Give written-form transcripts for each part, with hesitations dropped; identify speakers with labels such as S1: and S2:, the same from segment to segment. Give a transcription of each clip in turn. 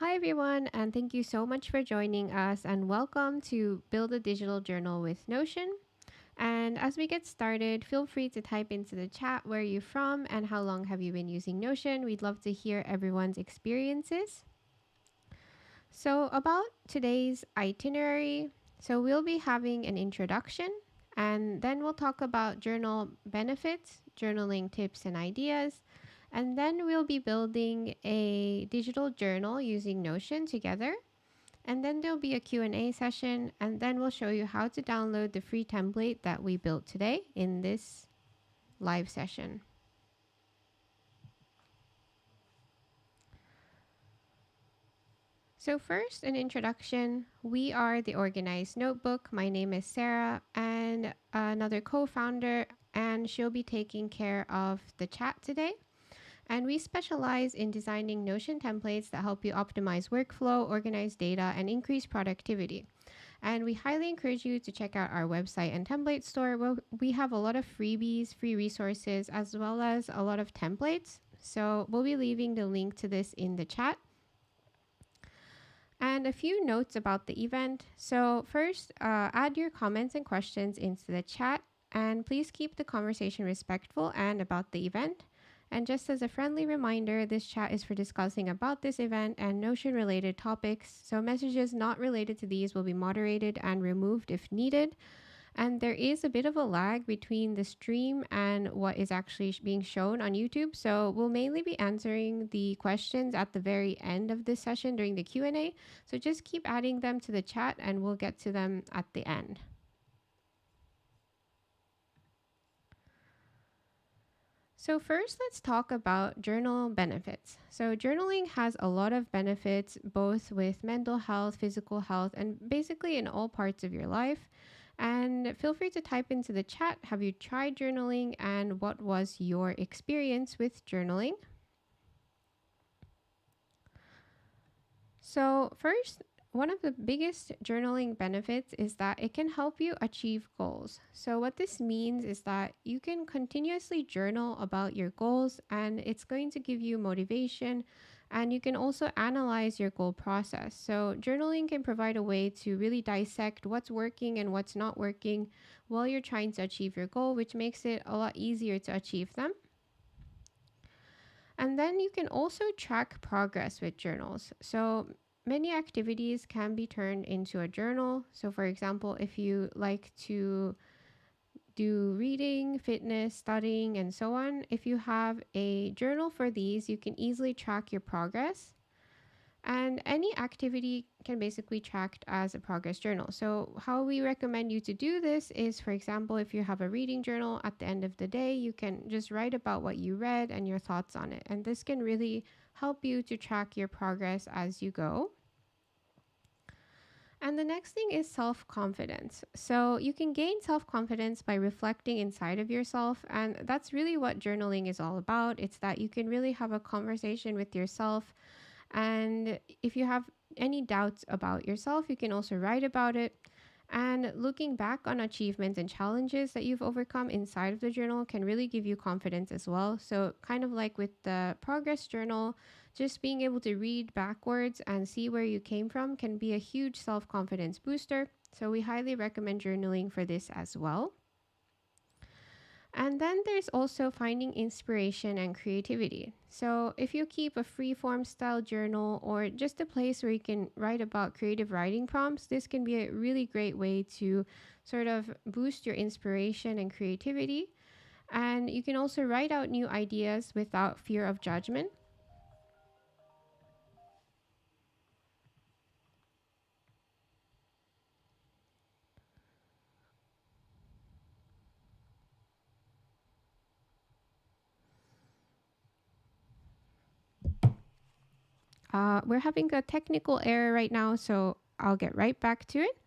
S1: Hi, everyone, and thank you so much for joining us. And welcome to Build a Digital Journal with Notion. And as we get started, feel free to type into the chat where you're from and how long have you been using Notion. We'd love to hear everyone's experiences. So, about today's itinerary, we'll be having an introduction, and then we'll talk about journal benefits, journaling tips and ideas, and then we'll be building a digital journal using Notion together. And then there'll be a Q&A session, and then we'll show you how to download the free template that we built today in this live session. So first, an introduction. We are the Organized Notebook. My name is Sarah, and another co-founder, and she'll be taking care of the chat today. And we specialize in designing Notion templates that help you optimize workflow, organize data, and increase productivity. And we highly encourage you to check out our website and template store where we have a lot of freebies, free resources, as well as a lot of templates. So we'll be leaving the link to this in the chat. And a few notes about the event. So first, add your comments and questions into the chat, and please keep the conversation respectful and about the event. And just as a friendly reminder, this chat is for discussing about this event and Notion related topics. So messages not related to these will be moderated and removed if needed. And there is a bit of a lag between the stream and what is actually being shown on YouTube. So we'll mainly be answering the questions at the very end of this session during the Q&A. So just keep adding them to the chat and we'll get to them at the end. So first, let's talk about journal benefits. So journaling has a lot of benefits, both with mental health, physical health, and basically in all parts of your life. And feel free to type into the chat, have you tried journaling and what was your experience with journaling? So first, one of the biggest journaling benefits is that it can help you achieve goals. So what this means is that you can continuously journal about your goals and it's going to give you motivation, and you can also analyze your goal process. So journaling can provide a way to really dissect what's working and what's not working while you're trying to achieve your goal, which makes it a lot easier to achieve them. And then you can also track progress with journals. So many activities can be turned into a journal. So, for example, if you like to do reading, fitness, studying, and so on, if you have a journal for these, you can easily track your progress. And any activity can basically be tracked as a progress journal. So how we recommend you to do this is, for example, if you have a reading journal at the end of the day, you can just write about what you read and your thoughts on it. And this can really help you to track your progress as you go. And the next thing is self-confidence. So you can gain self-confidence by reflecting inside of yourself. And that's really what journaling is all about. It's that you can really have a conversation with yourself. And if you have any doubts about yourself, you can also write about it. And looking back on achievements and challenges that you've overcome inside of the journal can really give you confidence as well. So, kind of like with the progress journal, just being able to read backwards and see where you came from can be a huge self confidence booster. So, we highly recommend journaling for this as well. And then there's also finding inspiration and creativity. So if you keep a free form style journal or just a place where you can write about creative writing prompts, this can be a really great way to sort of boost your inspiration and creativity. And you can also write out new ideas without fear of judgment. We're having a technical error right now, so I'll get right back to it.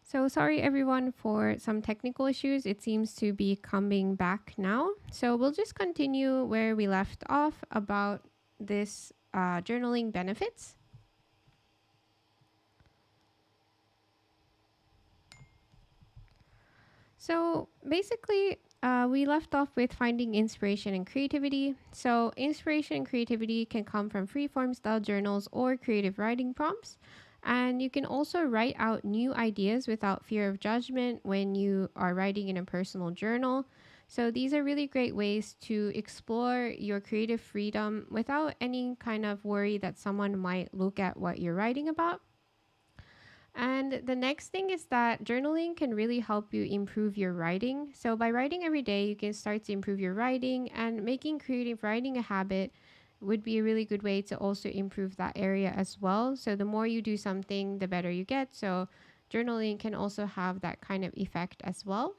S1: So, sorry everyone for some technical issues. It seems to be coming back now. So, we'll just continue where we left off about this journaling benefits. So, basically, we left off with finding inspiration and creativity. So, inspiration and creativity can come from free-form style journals or creative writing prompts. And you can also write out new ideas without fear of judgment when you are writing in a personal journal. So, these are really great ways to explore your creative freedom without any kind of worry that someone might look at what you're writing about. And the next thing is that journaling can really help you improve your writing. So, by writing every day, you can start to improve your writing, and making creative writing a habit would be a really good way to also improve that area as well. So, the more you do something, the better you get. So, journaling can also have that kind of effect as well.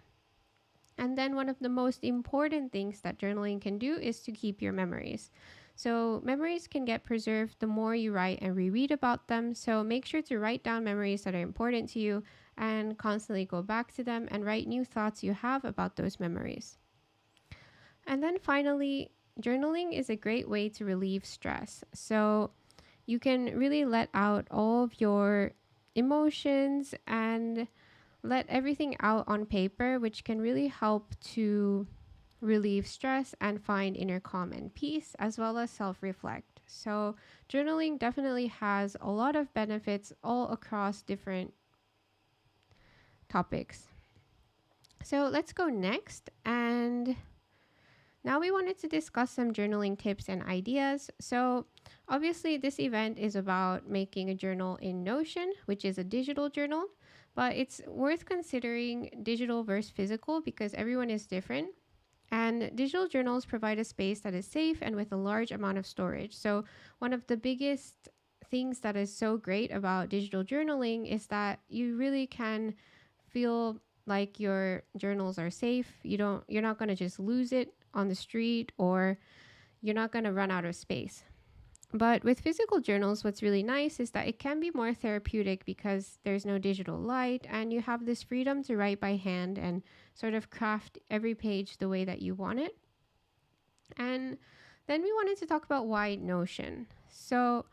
S1: And then one of the most important things that journaling can do is to keep your memories. So, memories can get preserved the more you write and reread about them. So, make sure to write down memories that are important to you and constantly go back to them and write new thoughts you have about those memories. And then finally, journaling is a great way to relieve stress. So, you can really let out all of your emotions and let everything out on paper, which can really help to relieve stress and find inner calm and peace, as well as self reflect. So, journaling definitely has a lot of benefits all across different topics. So, let's go next. And now we wanted to discuss some journaling tips and ideas. So, obviously, this event is about making a journal in Notion, which is a digital journal, but it's worth considering digital versus physical because everyone is different. And digital journals provide a space that is safe and with a large amount of storage. So, one of the biggest things that is so great about digital journaling is that you really can feel like your journals are safe. You're not going to just lose it on the street, or you're not going to run out of space. But with physical journals, what's really nice is that it can be more therapeutic because there's no digital light and you have this freedom to write by hand and sort of craft every page the way that you want it. And then we wanted to talk about why Notion. So,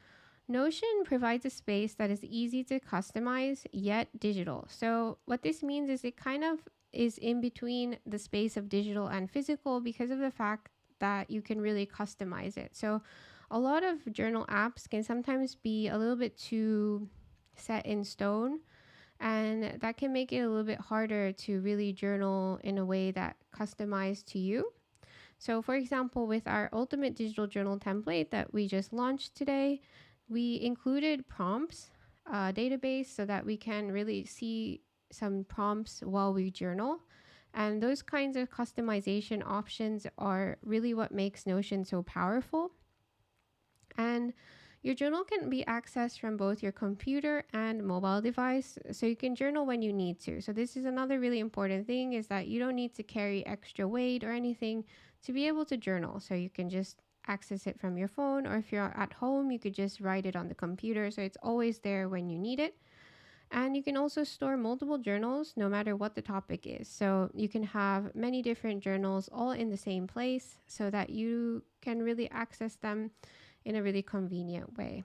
S1: Notion provides a space that is easy to customize yet digital. So, what this means is it kind of is in between the space of digital and physical because of the fact that you can really customize it. So, a lot of journal apps can sometimes be a little bit too set in stone, and that can make it a little bit harder to really journal in a way that customized to you. So, for example, with our ultimate digital journal template that we just launched today, we included prompts database so that we can really see some prompts while we journal. And those kinds of customization options are really what makes Notion so powerful. And your journal can be accessed from both your computer and mobile device, so you can journal when you need to. So this is another really important thing, is that you don't need to carry extra weight or anything to be able to journal. So you can just access it from your phone, or if you're at home, you could just write it on the computer, so it's always there when you need it. And you can also store multiple journals no matter what the topic is. So you can have many different journals all in the same place so that you can really access them in a really convenient way.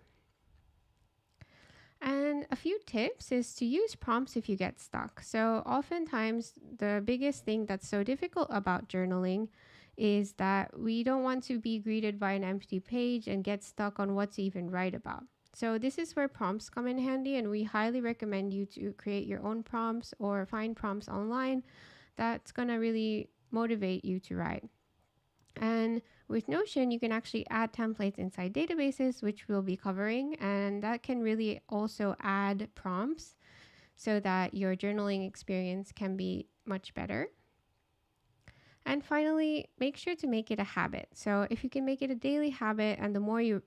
S1: And a few tips is to use prompts if you get stuck. So, oftentimes, the biggest thing that's so difficult about journaling is that we don't want to be greeted by an empty page and get stuck on what to even write about. So, this is where prompts come in handy, and we highly recommend you to create your own prompts or find prompts online that's going to really motivate you to write. And with Notion, you can actually add templates inside databases, which we'll be covering, and that can really also add prompts so that your journaling experience can be much better. And finally, make sure to make it a habit. So if you can make it a daily habit, and the more you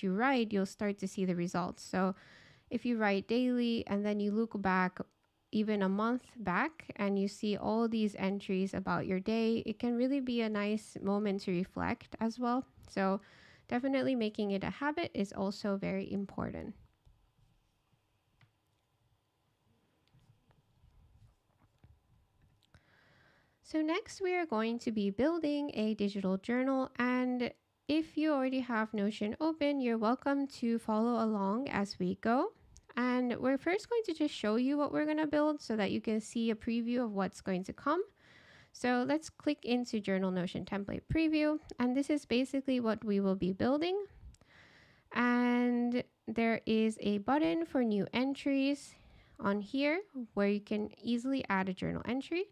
S1: write, you'll start to see the results. So if you write daily and then you look back even a month back and you see all these entries about your day, it can really be a nice moment to reflect as well. So definitely making it a habit is also very important. So next we are going to be building a digital journal, and if you already have Notion open, you're welcome to follow along as we go. And we're first going to just show you what we're going to build so that you can see a preview of what's going to come. So let's click into Journal Notion Template Preview, and this is basically what we will be building. And there is a button for new entries on here where you can easily add a journal entry.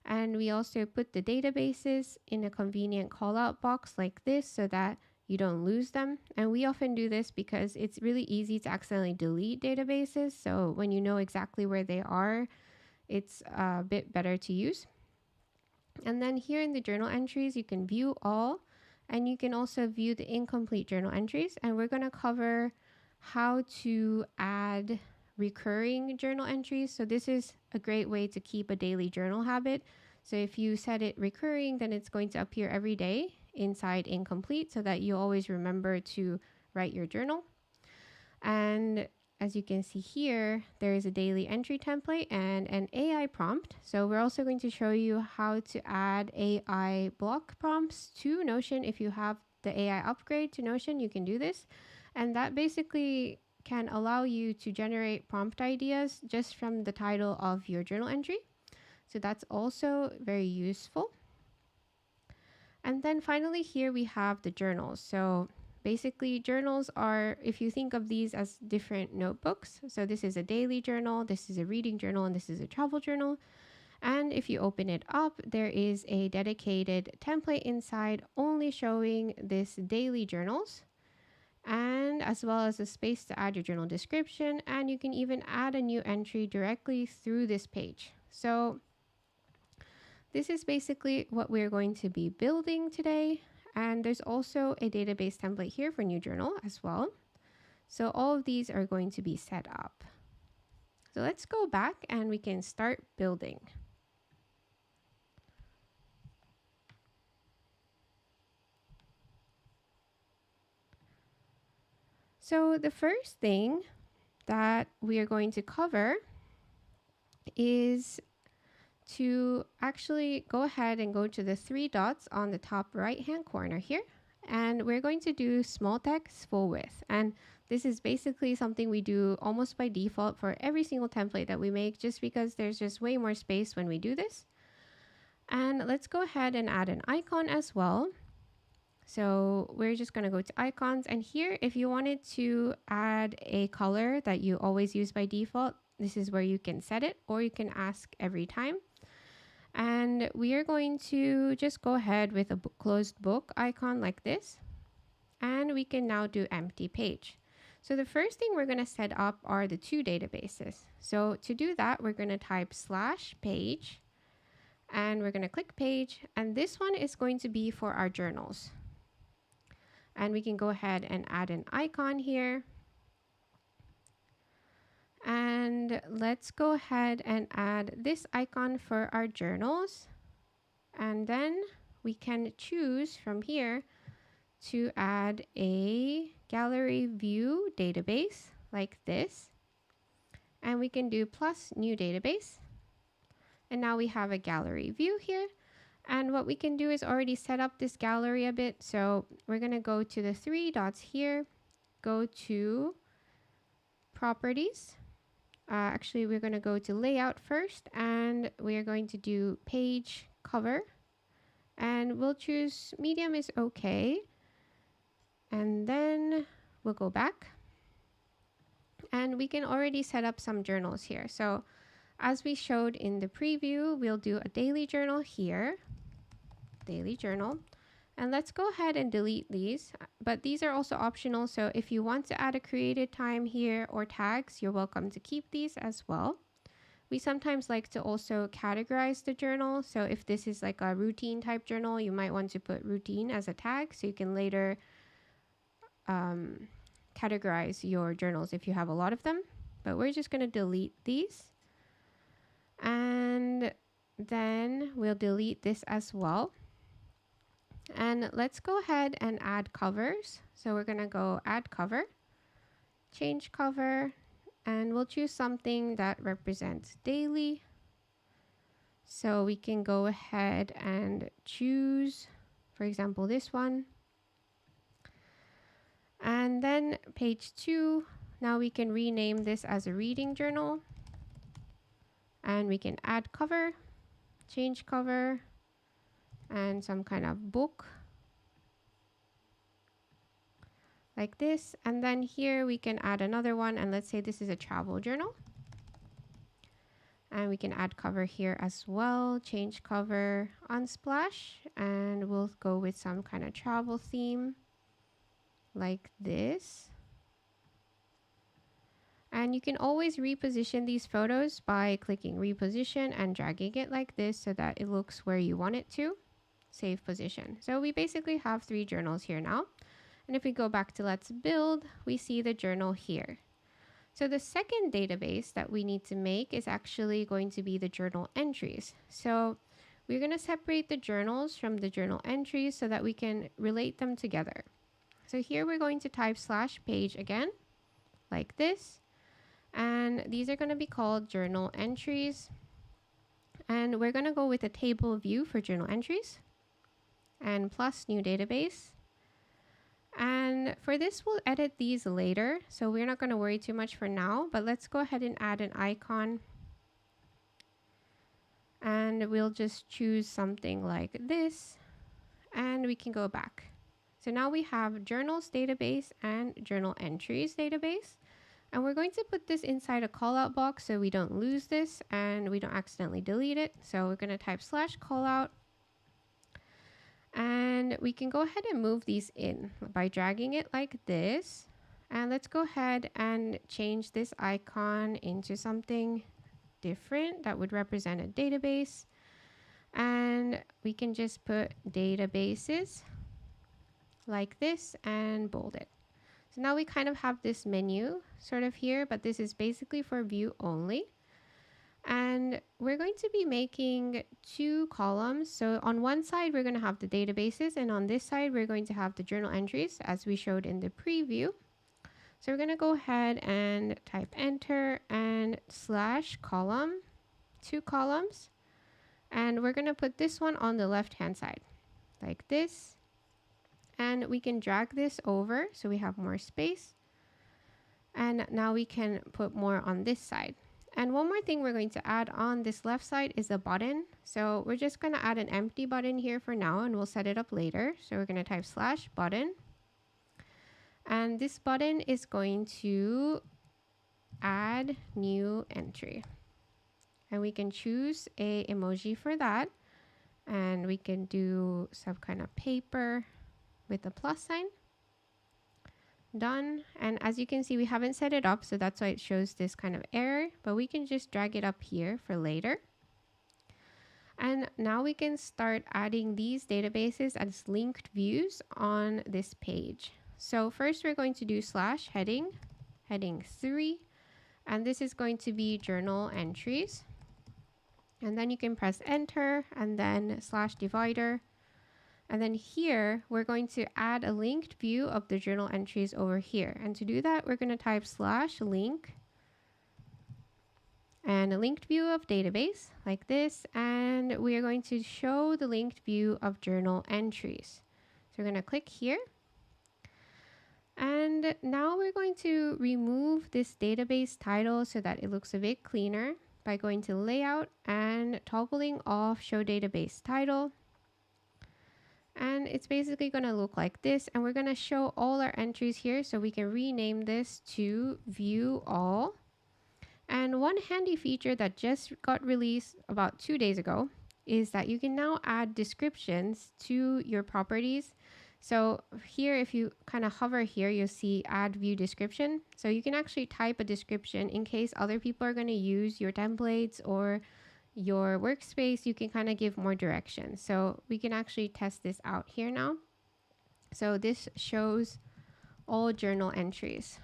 S1: And we also put the databases in a convenient call out box like this so that you don't lose them. And we often do this because it's really easy to accidentally delete databases. So when you know exactly where they are, it's a bit better to use. And then here in the journal entries, you can view all, and you can also view the incomplete journal entries. And we're going to cover how to add recurring journal entries. So this is a great way to keep a daily journal habit. So if you set it recurring, then it's going to appear every day inside incomplete so that you always remember to write your journal. And as you can see here, there is a daily entry template and an AI prompt. So we're also going to show you how to add AI block prompts to Notion. If you have the AI upgrade to Notion, you can do this. And that basically can allow you to generate prompt ideas just from the title of your journal entry. So that's also very useful. And then finally here we have the journals. So basically journals are, if you think of these as different notebooks, so this is a daily journal, this is a reading journal, and this is a travel journal. And if you open it up, there is a dedicated template inside only showing this daily journals, and as well as a space to add your journal description. And you can even add a new entry directly through this page. So this is basically what we're going to be building today. And there's also a database template here for new journal as well. So all of these are going to be set up. So let's go back and we can start building. So the first thing that we are going to cover is to actually go ahead and go to the three dots on the top right hand corner here. And we're going to do small text full width. And this is basically something we do almost by default for every single template that we make, just because there's just way more space when we do this. And let's go ahead and add an icon as well. So we're just going to go to icons. And here, if you wanted to add a color that you always use by default, this is where you can set it, or you can ask every time. And we are going to just go ahead with a closed book icon like this. And we can now do empty page. So the first thing we're going to set up are the two databases. So to do that, we're going to type /page, and we're going to click page. And this one is going to be for our journals. And we can go ahead and add an icon here. And let's go ahead and add this icon for our journals. And then we can choose from here to add a gallery view database like this. And we can do plus new database. And now we have a gallery view here. And what we can do is already set up this gallery a bit. So we're going to go to the three dots here, go to properties. Actually, we're going to go to layout first, and we are going to do page cover. And we'll choose medium is okay. And then we'll go back. And we can already set up some journals here. So as we showed in the preview, we'll do a daily journal here. Daily journal. And let's go ahead and delete these, but these are also optional. So if you want to add a created time here or tags, you're welcome to keep these as well. We sometimes like to also categorize the journal. So if this is like a routine type journal, you might want to put routine as a tag so you can later categorize your journals if you have a lot of them. But we're just going to delete these. And then we'll delete this as well. And let's go ahead and add covers. So we're going to go add cover, change cover, and we'll choose something that represents daily. So we can go ahead and choose, for example, this one. And then page 2, now we can rename this as a reading journal. And we can add cover, change cover, and some kind of book like this. And then here we can add another one, and let's say this is a travel journal. And we can add cover here as well, change cover, unsplash, and we'll go with some kind of travel theme like this. And you can always reposition these photos by clicking reposition and dragging it like this so that it looks where you want it to. Save position. So we basically have 3 journals here now. And if we go back to Let's Build, we see the journal here. So the second database that we need to make is actually going to be the journal entries. So we're going to separate the journals from the journal entries so that we can relate them together. So here we're going to type /page again, like this. And these are going to be called journal entries. And we're going to go with a table view for journal entries and plus new database. And for this, we'll edit these later. So we're not going to worry too much for now, but let's go ahead and add an icon. And we'll just choose something like this, and we can go back. So now we have journals database and journal entries database. And we're going to put this inside a callout box so we don't lose this and we don't accidentally delete it. So we're going to type /callout. And we can go ahead and move these in by dragging it like this. And let's go ahead and change this icon into something different that would represent a database. And we can just put databases like this and bold it. So now we kind of have this menu sort of here, but this is basically for view only. And we're going to be making 2 columns. So on one side, we're going to have the databases, and on this side, we're going to have the journal entries as we showed in the preview. So we're going to go ahead and type enter and /column, 2 columns. And we're going to put this one on the left-hand side like this. And we can drag this over so we have more space. And now we can put more on this side. And one more thing we're going to add on this left side is a button. So we're just going to add an empty button here for now, and we'll set it up later. So we're going to type /button. And this button is going to add new entry. And we can choose a emoji for that. And we can do some kind of paper with a plus sign. Done. And as you can see, we haven't set it up, so that's why it shows this kind of error, but we can just drag it up here for later. And now we can start adding these databases as linked views on this page. So first we're going to do /heading, heading 3, and this is going to be journal entries. And then you can press enter and then /divider. And then here, we're going to add a linked view of the journal entries over here. And to do that, we're going to type /link and a linked view of database like this. And we are going to show the linked view of journal entries. So we're going to click here. And now we're going to remove this database title so that it looks a bit cleaner by going to layout and toggling off show database title. And it's basically going to look like this. And we're going to show all our entries here so we can rename this to view all. And one handy feature that just got released about 2 days ago is that you can now add descriptions to your properties. So here, if you kind of hover here, you'll see add view description. So you can actually type a description in case other people are going to use your templates or your workspace. You can kind of give more direction. So we can actually test this out here now. So this shows all journal entries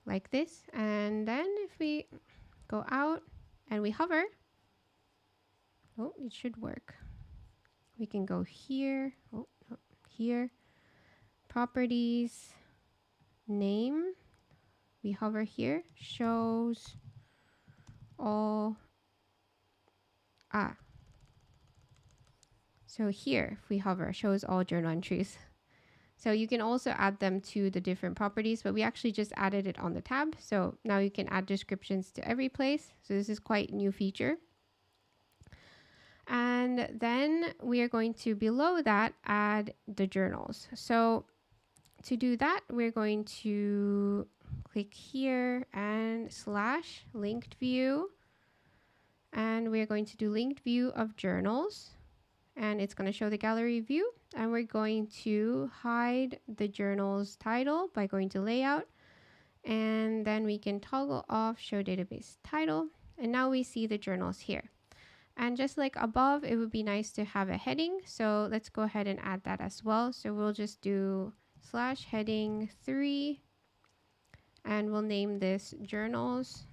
S1: like this. And then if we go out and we hover, oh, it should work. We can go here, oh, no, here, properties, name. We hover here, shows all Ah, so here, if we hover, shows all journal entries. So you can also add them to the different properties, but we actually just added it on the tab. So now you can add descriptions to every place. So this is quite a new feature. And then we are going to, below that, add the journals. So to do that, we're going to click here and slash linked view. And we're going to do linked view of journals. And it's going to show the gallery view. And we're going to hide the journal's title by going to layout. And then we can toggle off show database title. And now we see the journals here. And just like above, it would be nice to have a heading. So let's go ahead and add that as well. So we'll just do slash heading 3. And we'll name this journals.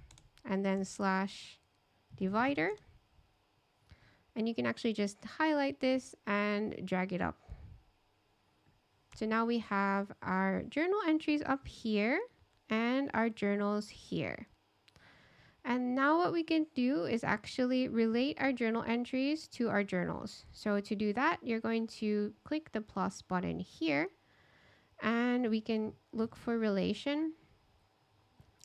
S1: And then slash divider. And you can actually just highlight this and drag it up. So now we have our journal entries up here and our journals here. And now what we can do is actually relate our journal entries to our journals. So to do that, you're going to click the plus button here and we can look for relation.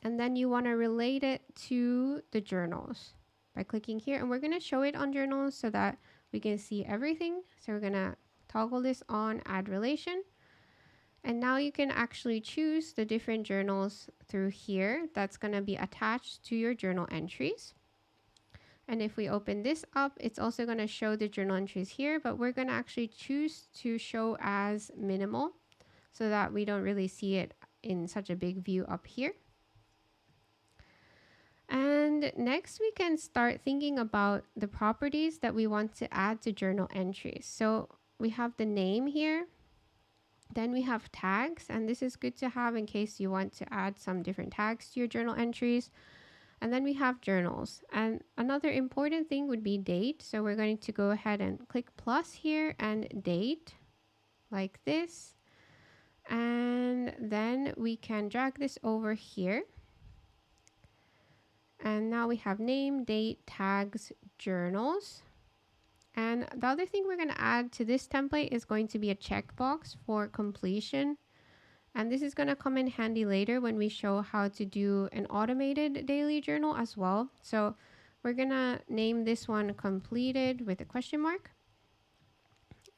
S1: And then you want to relate it to the journals by clicking here. And we're going to show it on journals so that we can see everything. So we're going to toggle this on, add relation. And now you can actually choose the different journals through here that's going to be attached to your journal entries. And if we open this up, it's also going to show the journal entries here, but we're going to actually choose to show as minimal so that we don't really see it in such a big view up here. And next we can start thinking about the properties that we want to add to journal entries. So we have the name here. Then we have tags, and this is good to have in case you want to add some different tags to your journal entries. And then we have journals. And another important thing would be date. So we're going to go ahead and click plus here and date like this. And then we can drag this over here. And now we have name, date, tags, journals. And the other thing we're going to add to this template is going to be a checkbox for completion. And this is going to come in handy later when we show how to do an automated daily journal as well. So we're going to name this one completed with a question mark.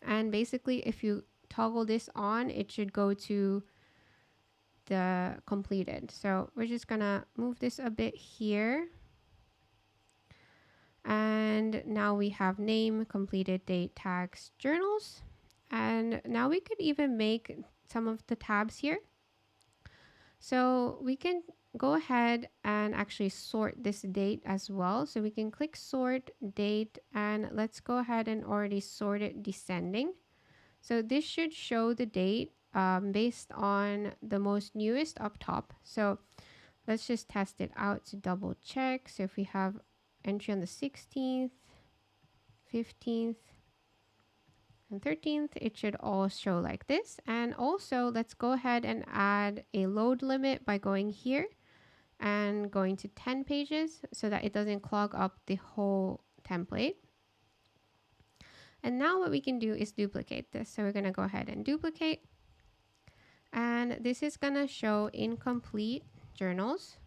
S1: And basically, if you toggle this on, it should go to the completed. So we're just going to move this a bit here. And now we have name, completed, date, tags, journals. And now we could even make some of the tabs here. So we can go ahead and actually sort this date as well. So we can click sort date and let's go ahead and already sort it descending. So this should show the date based on the most newest up top. So let's just test it out to double check. So if we have entry on the 16th, 15th, and 13th, it should all show like this. And also, let's go ahead and add a load limit by going here and going to 10 pages so that it doesn't clog up the whole template. And now what we can do is duplicate this. So we're going to go ahead and duplicate. And this is going to show incomplete journals.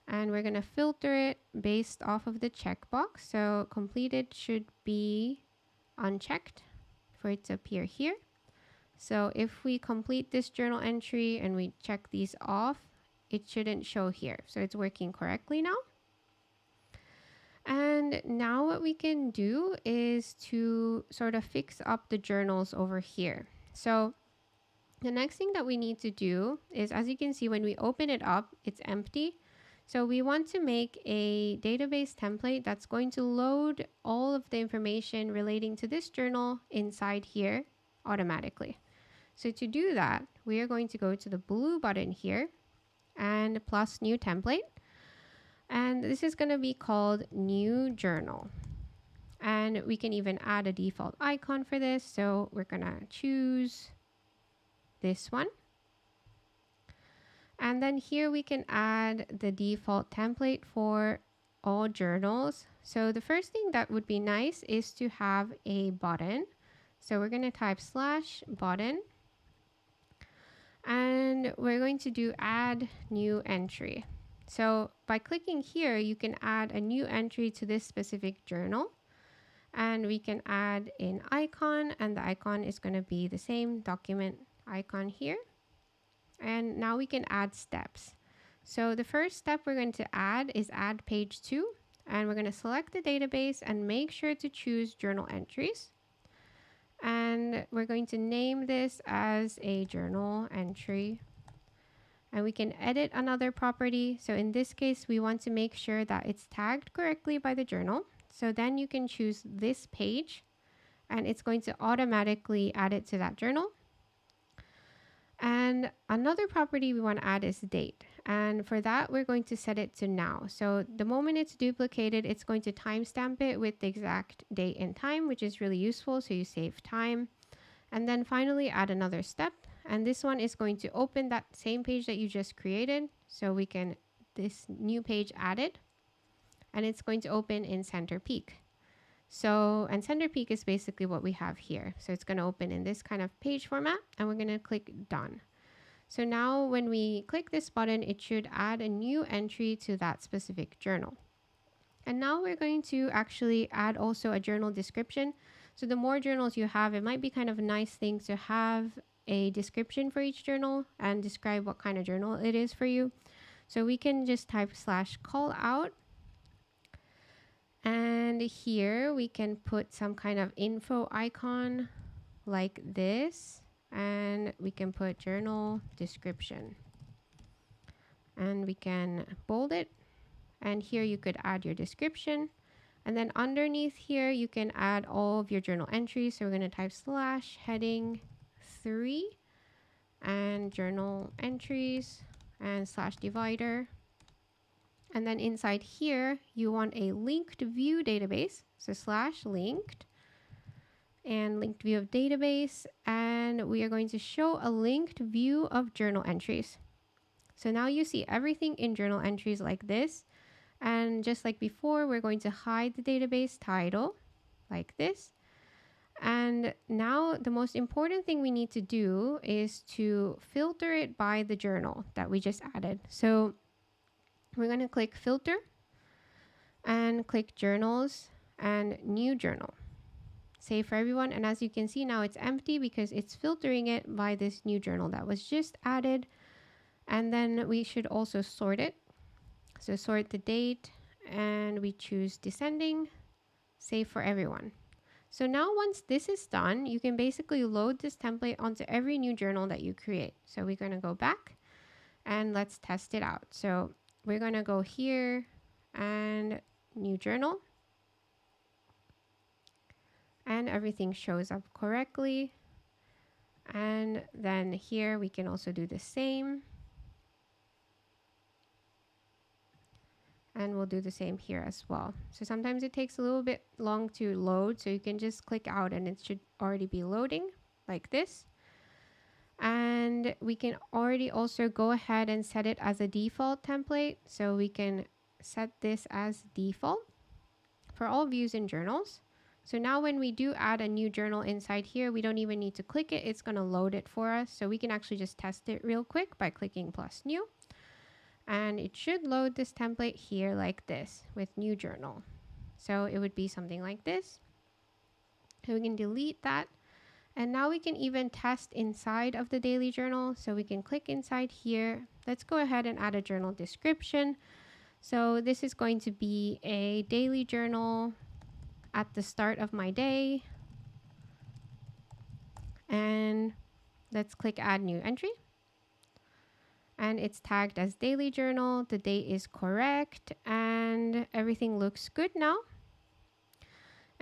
S1: And we're going to filter it based off of the checkbox. So completed should be unchecked for it to appear here. So if we complete this journal entry and we check these off, it shouldn't show here. So it's working correctly now. And now what we can do is to sort of fix up the journals over here. So the next thing that we need to do is, as you can see, when we open it up, it's empty. So we want to make a database template that's going to load all of the information relating to this journal inside here automatically. So to do that, we are going to go to the blue button here and plus new template. And this is going to be called new journal. And we can even add a default icon for this. So we're going to choose this one. And then here we can add the default template for all journals. So the first thing that would be nice is to have a button. So we're going to type /button, and we're going to do add new entry. So by clicking here, you can add a new entry to this specific journal, and we can add an icon, and the icon is going to be the same document icon here. And now we can add steps. So the first step we're going to add is add page 2, and we're going to select the database and make sure to choose journal entries. And we're going to name this as a journal entry. And we can edit another property. So in this case, we want to make sure that it's tagged correctly by the journal. So then you can choose this page, and it's going to automatically add it to that journal. And another property we want to add is date. And for that, we're going to set it to now. So the moment it's duplicated, it's going to timestamp it with the exact date and time, which is really useful. So you save time. And then finally add another step. And this one is going to open that same page that you just created. So we can, this new page added, and it's going to open in Center Peak. So, and Center Peak is basically what we have here. So it's going to open in this kind of page format, and we're going to click done. So now when we click this button, it should add a new entry to that specific journal. And now we're going to actually add also a journal description. So the more journals you have, it might be kind of a nice thing to have a description for each journal and describe what kind of journal it is for you. So we can just type /callout. And here we can put some kind of info icon like this, and we can put journal description, and we can bold it. And here you could add your description, and then underneath here you can add all of your journal entries. So we're going to type /heading 3 and journal entries and /divider. And then inside here, you want a linked view database. So /linked and linked view of database. And we are going to show a linked view of journal entries. So now you see everything in journal entries like this. And just like before, we're going to hide the database title like this. And now the most important thing we need to do is to filter it by the journal that we just added. So we're going to click filter and click journals and new journal. Save for everyone. And as you can see now, it's empty because it's filtering it by this new journal that was just added. And then we should also sort it. So sort the date, and we choose descending, save for everyone. So now once this is done, you can basically load this template onto every new journal that you create. So we're going to go back and let's test it out. So we're going to go here and new journal, and everything shows up correctly. And then here we can also do the same, and we'll do the same here as well. So sometimes it takes a little bit long to load, so you can just click out and it should already be loading like this. And we can already also go ahead and set it as a default template. So we can set this as default for all views and journals. So now when we do add a new journal inside here, we don't even need to click it. It's going to load it for us. So we can actually just test it real quick by clicking +new. And it should load this template here like this with new journal. So it would be something like this. So we can delete that. And now we can even test inside of the daily journal. So we can click inside here. Let's go ahead and add a journal description. So this is going to be a daily journal at the start of my day. And let's click add new entry. And it's tagged as daily journal. The date is correct and everything looks good now.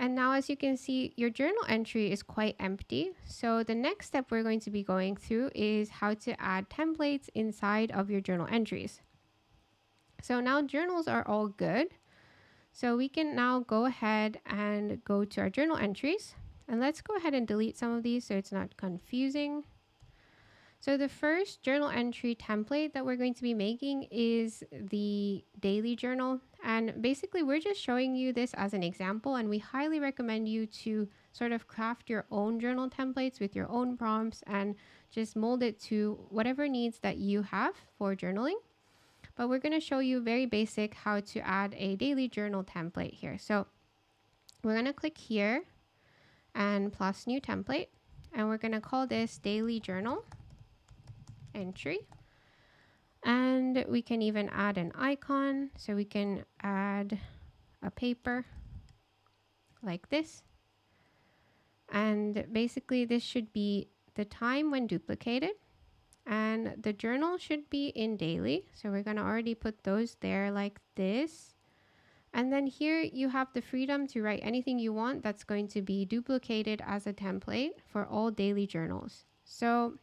S1: And now, as you can see, your journal entry is quite empty. So the next step we're going to be going through is how to add templates inside of your journal entries. So now journals are all good. So we can now go ahead and go to our journal entries. And let's go ahead and delete some of these so it's not confusing. So the first journal entry template that we're going to be making is the daily journal. And basically, we're just showing you this as an example, and we highly recommend you to sort of craft your own journal templates with your own prompts and just mold it to whatever needs that you have for journaling. But we're going to show you very basic how to add a daily journal template here. So we're going to click here and plus new template, and we're going to call this daily journal entry. And we can even add an icon, so we can add a paper like this. And basically this should be the time when duplicated, and the journal should be in daily. So we're going to already put those there like this. And then here you have the freedom to write anything you want that's going to be duplicated as a template for all daily journals. So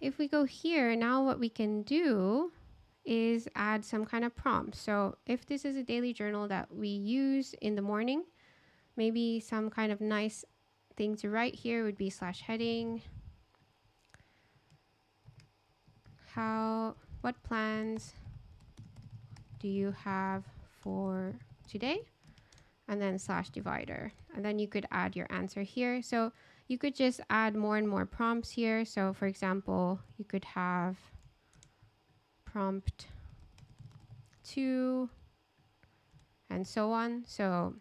S1: if we go here, now what we can do is add some kind of prompt. So if this is a daily journal that we use in the morning, maybe some kind of nice thing to write here would be /heading. What plans do you have for today? And then /divider. And then you could add your answer here. So you could just add more and more prompts here. So for example, you could have prompt 2 and so on. So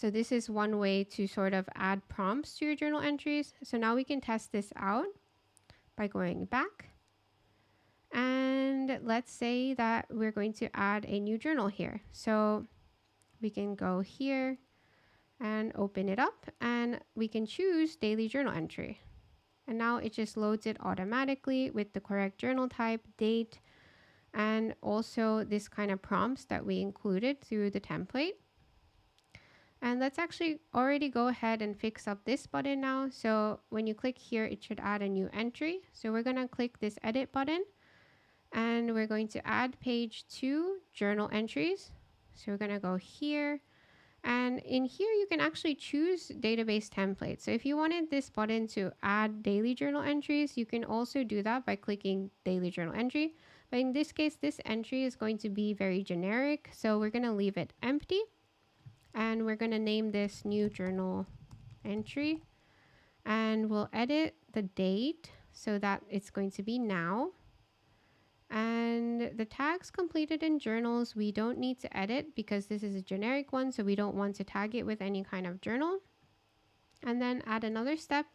S1: this is one way to sort of add prompts to your journal entries. So now we can test this out by going back. And let's say that we're going to add a new journal here. So we can go here and open it up, and we can choose daily journal entry. And now it just loads it automatically with the correct journal type, date, and also this kind of prompts that we included through the template. And let's actually already go ahead and fix up this button now. So when you click here, it should add a new entry. So we're going to click this edit button, and we're going to add page 2 journal entries. So we're going to go here, and in here you can actually choose database templates. So if you wanted this button to add daily journal entries, you can also do that by clicking daily journal entry. But in this case, this entry is going to be very generic, so we're going to leave it empty, and we're going to name this new journal entry, and we'll edit the date so that it's going to be now. And the tags completed in journals, we don't need to edit because this is a generic one, so we don't want to tag it with any kind of journal. And then add another step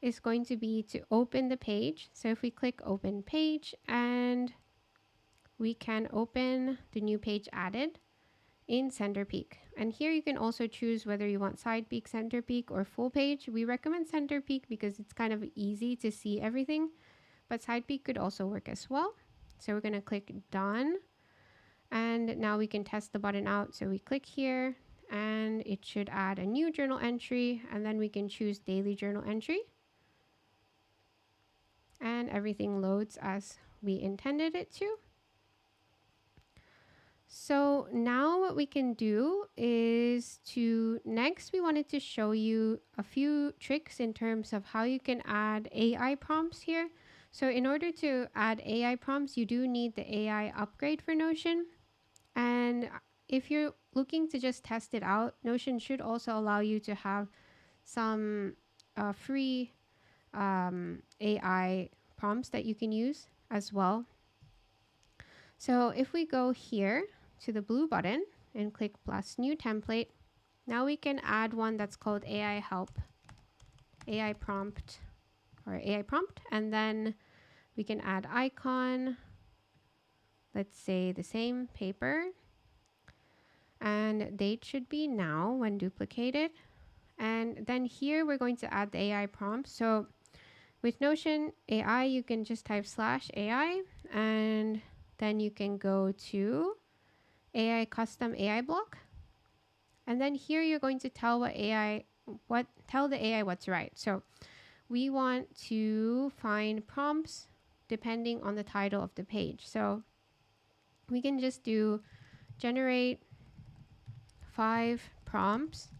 S1: is going to be to open the page. So if we click open page, and we can open the new page added in center peak. And here you can also choose whether you want side peak, center peak, or full page. We recommend center peak because it's kind of easy to see everything, but side peak could also work as well. So we're going to click done, and now we can test the button out. So we click here, and it should add a new journal entry, and then we can choose daily journal entry, and everything loads as we intended it to. So now what we can do is next we wanted to show you a few tricks in terms of how you can add AI prompts here. So in order to add AI prompts, you do need the AI upgrade for Notion. And if you're looking to just test it out, Notion should also allow you to have some free AI prompts that you can use as well. So if we go here to the blue button and click plus new template, now we can add one that's called AI help, AI prompt, and then we can add icon, let's say the same paper, and date should be now when duplicated. And then here we're going to add the AI prompt. So with Notion AI, you can just type /AI, and then you can go to AI custom AI block. And then here you're going to tell the AI what to write. So we want to find prompts depending on the title of the page. So we can just do generate 5 prompts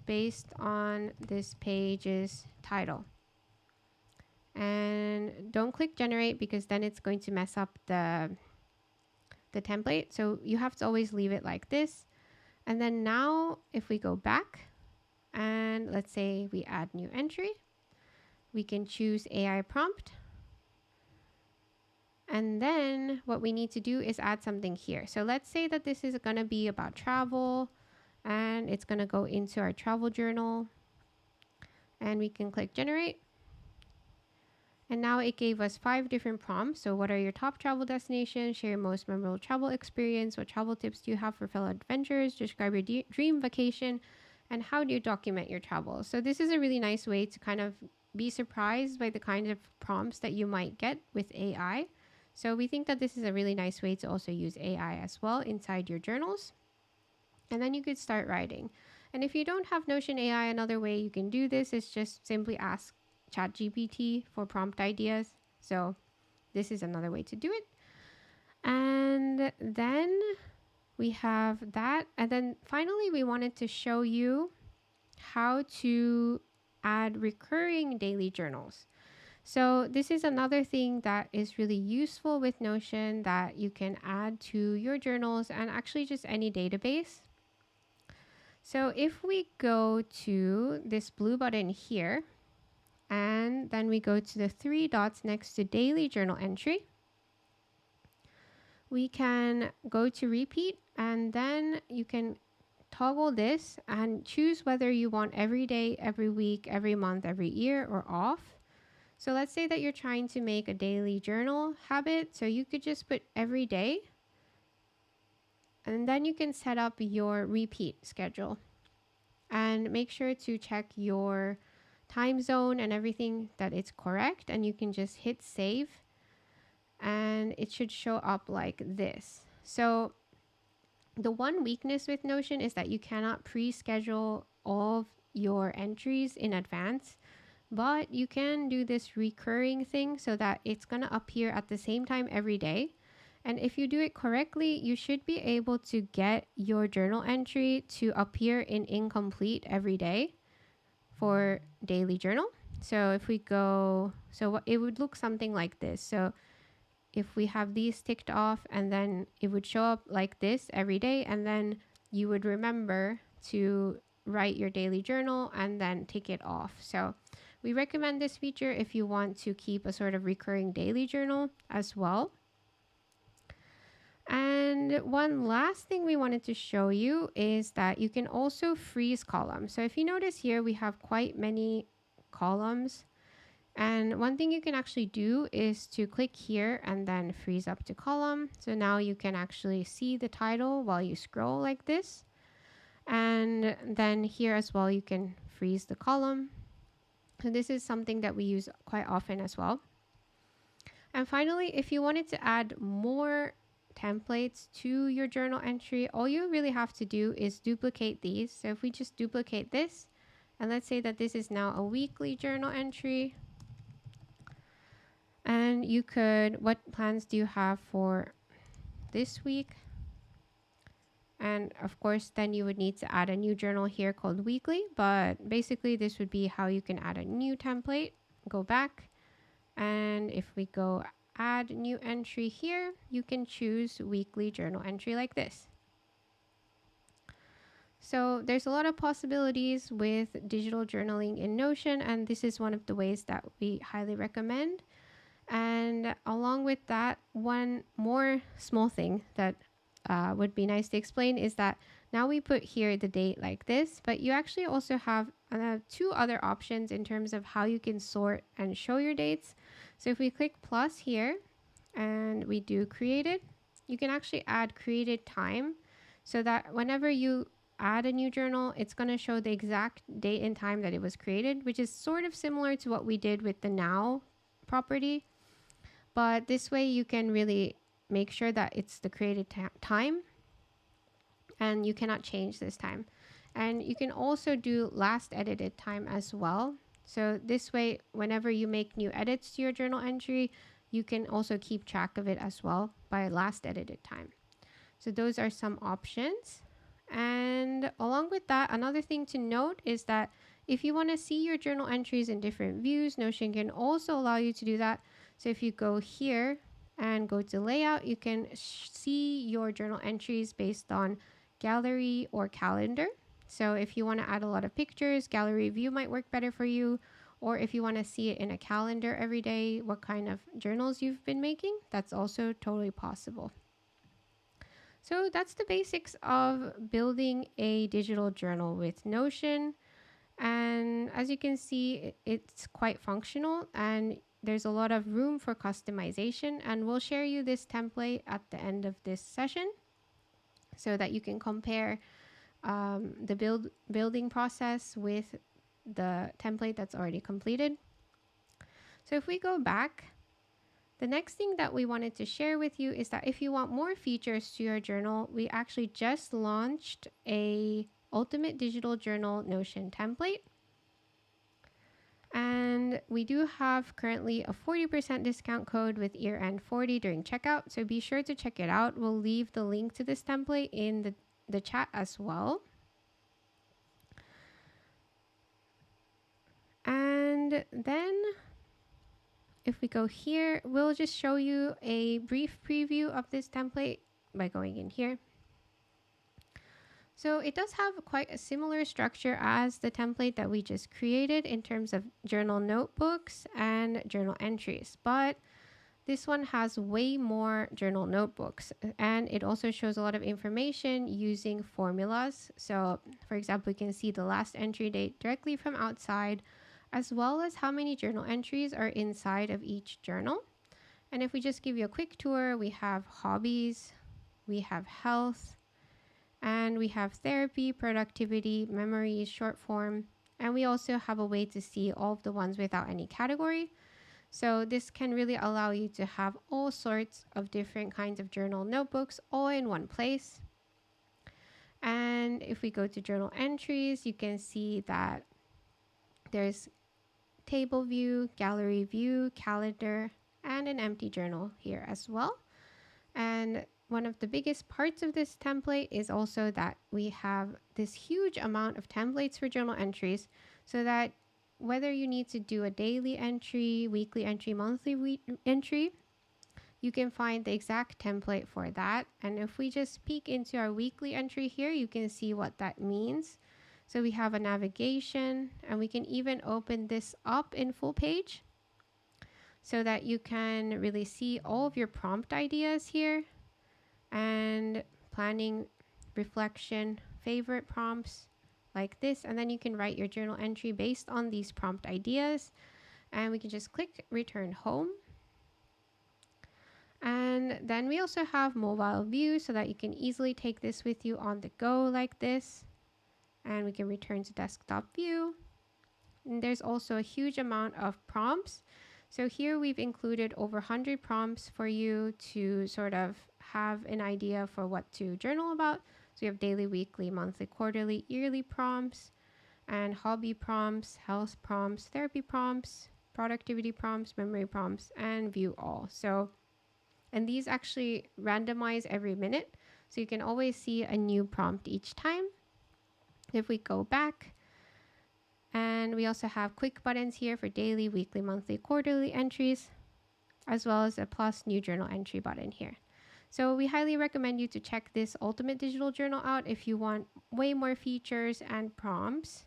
S1: based on this page's title. And don't click generate because then it's going to mess up the the template. So you have to always leave it like this. And then now if we go back and let's say we add new entry, we can choose AI prompt. And then what we need to do is add something here. So let's say that this is going to be about travel and it's going to go into our travel journal and we can click generate. And now it gave us 5 different prompts. So what are your top travel destinations? Share your most memorable travel experience. What travel tips do you have for fellow adventurers? Describe your dream vacation. And how do you document your travels? So this is a really nice way to kind of be surprised by the kind of prompts that you might get with AI. So we think that this is a really nice way to also use AI as well inside your journals. And then you could start writing. And if you don't have Notion AI, another way you can do this is just simply ask ChatGPT for prompt ideas. So this is another way to do it. And then we have that. And then finally, we wanted to show you how to add recurring daily journals. So this is another thing that is really useful with Notion that you can add to your journals and actually just any database. So if we go to this blue button here, and then we go to the 3 dots next to daily journal entry, we can go to repeat, and then you can toggle this and choose whether you want every day, every week, every month, every year, or off. So let's say that you're trying to make a daily journal habit. So you could just put every day, and then you can set up your repeat schedule and make sure to check your time zone and everything that it's correct, and you can just hit save and it should show up like this. So the one weakness with Notion is that you cannot pre-schedule all of your entries in advance, but you can do this recurring thing so that it's going to appear at the same time every day. And if you do it correctly, you should be able to get your journal entry to appear in incomplete every day for daily journal. So if we go, so it would look something like this. So if we have these ticked off, and then it would show up like this every day, and then you would remember to write your daily journal and then tick it off. So we recommend this feature if you want to keep a sort of recurring daily journal as well. And one last thing we wanted to show you is that you can also freeze columns. So if you notice here, we have quite many columns. And one thing you can actually do is to click here and then freeze up to column. So now you can actually see the title while you scroll like this. And then here as well, you can freeze the column. So this is something that we use quite often as well. And finally, if you wanted to add more templates to your journal entry, all you really have to do is duplicate these. So if we just duplicate this, and let's say that this is now a weekly journal entry, and you could, what plans do you have for this week? And of course, then you would need to add a new journal here called weekly, but basically this would be how you can add a new template. Go back, and if we go add new entry here, you can choose weekly journal entry like this. So there's a lot of possibilities with digital journaling in Notion, and this is one of the ways that we highly recommend. And along with that, one more small thing that would be nice to explain is that now we put here the date like this, but you actually also have 2 other options in terms of how you can sort and show your dates. So if we click plus here and we do created, you can actually add created time so that whenever you add a new journal, it's going to show the exact date and time that it was created, which is sort of similar to what we did with the now property. But this way you can really make sure that it's the created time, and you cannot change this time. And you can also do last edited time as well. So this way, whenever you make new edits to your journal entry, you can also keep track of it as well by last edited time. So those are some options. And along with that, another thing to note is that if you want to see your journal entries in different views, Notion can also allow you to do that. So if you go here and go to layout, you can see your journal entries based on gallery or calendar. So if you want to add a lot of pictures, gallery view might work better for you. Or if you want to see it in a calendar every day, what kind of journals you've been making, that's also totally possible. So that's the basics of building a digital journal with Notion. And as you can see, it's quite functional and there's a lot of room for customization. And we'll share you this template at the end of this session so that you can compare the building process with the template that's already completed. So if we go back, the next thing that we wanted to share with you is that if you want more features to your journal, we actually just launched a Ultimate Digital Journal Notion template. And we do have currently a 40% discount code with EarEnd40 during checkout. So be sure to check it out. We'll leave the link to this template in the chat as well. And then if we go here, we'll just show you a brief preview of this template by going in here. So it does have quite a similar structure as the template that we just created in terms of journal notebooks and journal entries, but this one has way more journal notebooks, and it also shows a lot of information using formulas. So for example, you can see the last entry date directly from outside, as well as how many journal entries are inside of each journal. And if we just give you a quick tour, we have hobbies, we have health, and we have therapy, productivity, memories, short form, and we also have a way to see all of the ones without any category. So this can really allow you to have all sorts of different kinds of journal notebooks all in one place. And if we go to journal entries, you can see that there's table view, gallery view, calendar, and an empty journal here as well. And one of the biggest parts of this template is also that we have this huge amount of templates for journal entries, so that whether you need to do a daily entry, weekly entry, monthly entry, you can find the exact template for that. And if we just peek into our weekly entry here, you can see what that means. So we have a navigation, and we can even open this up in full page so that you can really see all of your prompt ideas here, and planning, reflection, favorite prompts like this. And then you can write your journal entry based on these prompt ideas. And we can just click return home. And then we also have mobile view so that you can easily take this with you on the go like this. And we can return to desktop view. And there's also a huge amount of prompts. So here we've included over 100 prompts for you to sort of have an idea for what to journal about. So we have daily, weekly, monthly, quarterly, yearly prompts, and hobby prompts, health prompts, therapy prompts, productivity prompts, memory prompts, and view all. So, and these actually randomize every minute. So you can always see a new prompt each time. If we go back, and we also have quick buttons here for daily, weekly, monthly, quarterly entries, as well as a plus new journal entry button here. So we highly recommend you to check this Ultimate Digital Journal out if you want way more features and prompts.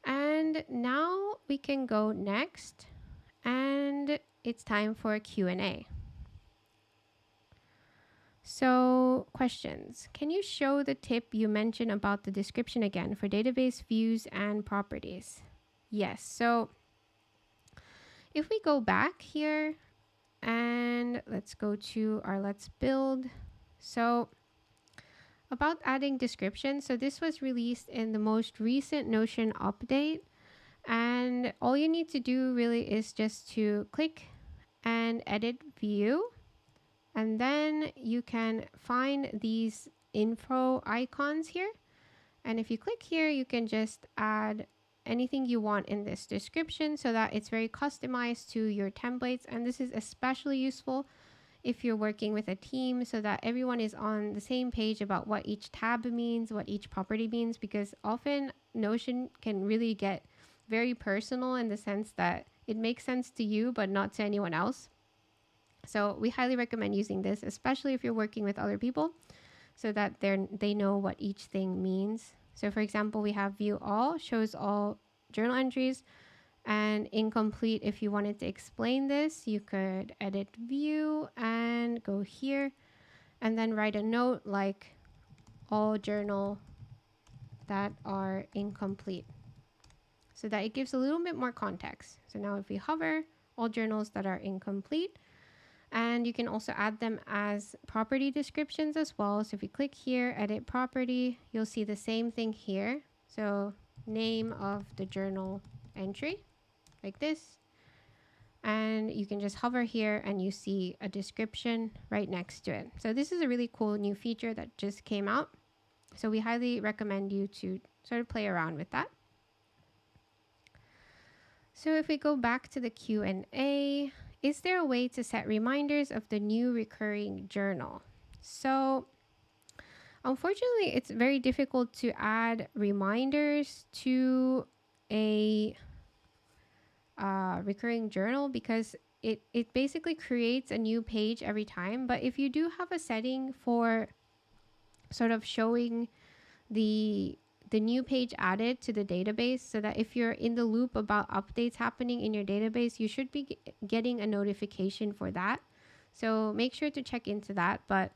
S1: And now we can go next, and it's time for a Q&A. So questions. Can you show the tip you mentioned about the description again for database views and properties? Yes. So if we go back here and let's go to our Let's Build. So about adding description. So this was released in the most recent Notion update. And all you need to do really is just to click and edit view. And then you can find these info icons here. And if you click here, you can just add anything you want in this description so that it's very customized to your templates. And this is especially useful if you're working with a team, so that everyone is on the same page about what each tab means, what each property means, because often Notion can really get very personal in the sense that it makes sense to you, but not to anyone else. So we highly recommend using this, especially if you're working with other people, so that they know what each thing means. So for example, we have view all, shows all journal entries, and incomplete. If you wanted to explain this, you could edit view and go here and then write a note like all journal that are incomplete, so that it gives a little bit more context. So now if we hover, all journals that are incomplete, and you can also add them as property descriptions as well. So if you click here, edit property, you'll see the same thing here. So name of the journal entry, like this. And you can just hover here and you see a description right next to it. So this is a really cool new feature that just came out. So we highly recommend you to sort of play around with that. So if we go back to the Q&A, is there a way to set reminders of the new recurring journal? So unfortunately, it's very difficult to add reminders to a recurring journal because it basically creates a new page every time. But if you do have a setting for sort of showing the new page added to the database, so that if you're in the loop about updates happening in your database, you should be getting a notification for that. So make sure to check into that. But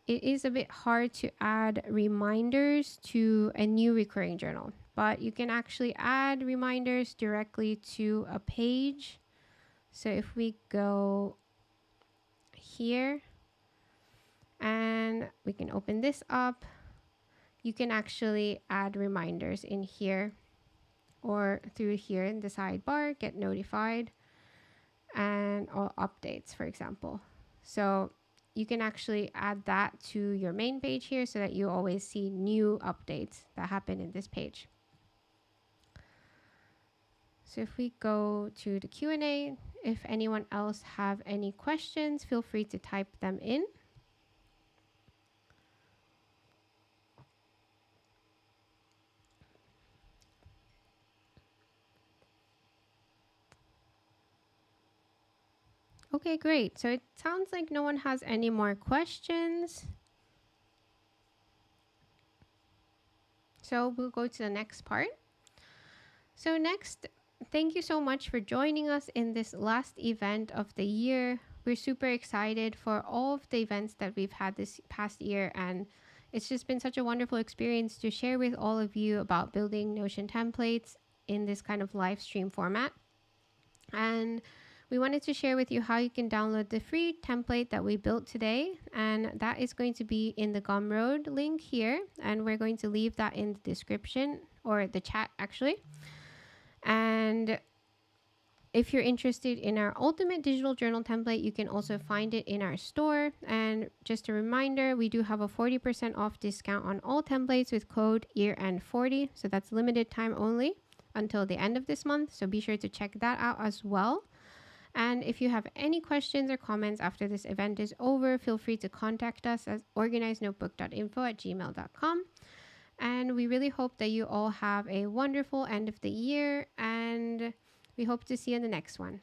S1: it is a bit hard to add reminders to a new recurring journal. But you can actually add reminders directly to a page. So if we go here and we can open this up, you can actually add reminders in here or through here in the sidebar, get notified, and all updates, for example. So you can actually add that to your main page here so that you always see new updates that happen in this page. So if we go to the Q&A, if anyone else have any questions, feel free to type them in. Okay, great. So it sounds like no one has any more questions. So we'll go to the next part. So next, thank you so much for joining us in this last event of the year. We're super excited for all of the events that we've had this past year, and it's just been such a wonderful experience to share with all of you about building Notion templates in this kind of live stream format. And we wanted to share with you how you can download the free template that we built today, and that is going to be in the Gumroad link here, and we're going to leave that in the description or the chat actually. And if you're interested in our ultimate digital journal template, you can also find it in our store. And just a reminder, we do have a 40% off discount on all templates with code EAREND40. So that's limited time only until the end of this month. So be sure to check that out as well. And if you have any questions or comments after this event is over, feel free to contact us at organizednotebook.info@gmail.com. And we really hope that you all have a wonderful end of the year, and we hope to see you in the next one.